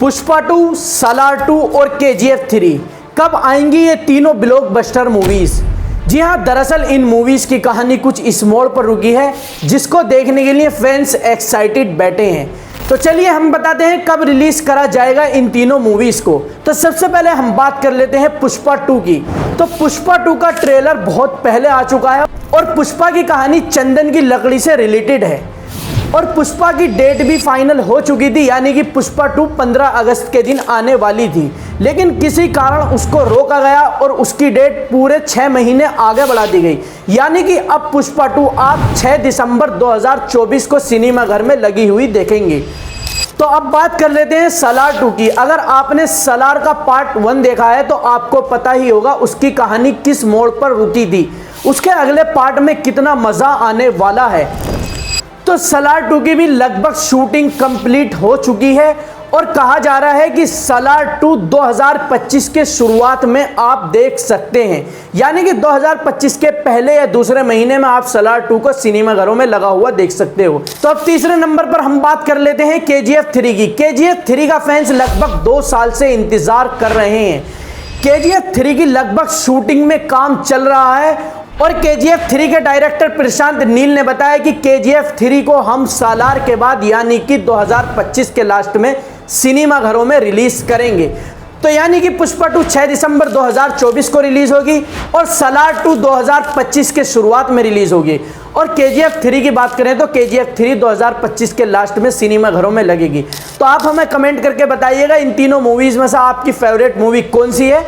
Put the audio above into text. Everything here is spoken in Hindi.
पुष्पा 2, सालार 2 और केजीएफ 3 कब आएंगी ये तीनों ब्लॉकबस्टर मूवीज। जी हाँ, दरअसल इन मूवीज की कहानी कुछ इस मोड़ पर रुकी है जिसको देखने के लिए फैंस एक्साइटेड बैठे हैं। तो चलिए हम बताते हैं कब रिलीज करा जाएगा इन तीनों मूवीज को। तो सबसे पहले हम बात कर लेते हैं पुष्पा 2 की। तो पुष्पा 2 का ट्रेलर बहुत पहले आ चुका है और पुष्पा की कहानी चंदन की लकड़ी से रिलेटेड है और पुष्पा की डेट भी फाइनल हो चुकी थी, यानी कि पुष्पा 2 15 अगस्त के दिन आने वाली थी, लेकिन किसी कारण उसको रोका गया और उसकी डेट पूरे 6 महीने आगे बढ़ा दी गई। यानी कि अब पुष्पा 2 आप 6 दिसंबर 2024 को सिनेमाघर में लगी हुई देखेंगे। तो अब बात कर लेते हैं सालार 2 की। अगर आपने सालार का पार्ट 1 देखा है तो आपको पता ही होगा उसकी कहानी किस मोड़ पर रुकी थी, उसके अगले पार्ट में कितना मजा आने वाला है। तो सालार 2 की भी लगभग शूटिंग कंप्लीट हो चुकी है और कहा जा रहा है कि सालार 2 2025 के शुरुआत में आप देख सकते हैं, यानी कि 2025 के पहले या दूसरे महीने में आप सालार 2 को सिनेमाघरों में लगा हुआ देख सकते हो। तो अब तीसरे नंबर पर हम बात कर लेते हैं केजीएफ 3 की। केजीएफ 3 का फैंस लगभग 2 साल से इंतजार कर रहे हैं। केजीएफ 3 की लगभग शूटिंग में काम चल रहा है और केजीएफ 3 के डायरेक्टर प्रशांत नील ने बताया कि केजीएफ 3 को हम सालार के बाद यानी कि 2025 के लास्ट में सिनेमाघरों में रिलीज करेंगे। तो यानी कि पुष्पा 2 6 दिसंबर 2024 को रिलीज होगी और सालार 2 2025 के शुरुआत में रिलीज होगी। और केजीएफ 3 की बात करें तो केजीएफ 3 2025 के लास्ट में सिनेमाघरों में लगेगी। तो आप हमें कमेंट करके बताइएगा इन तीनों मूवीज में से आपकी फेवरेट मूवी कौन सी है।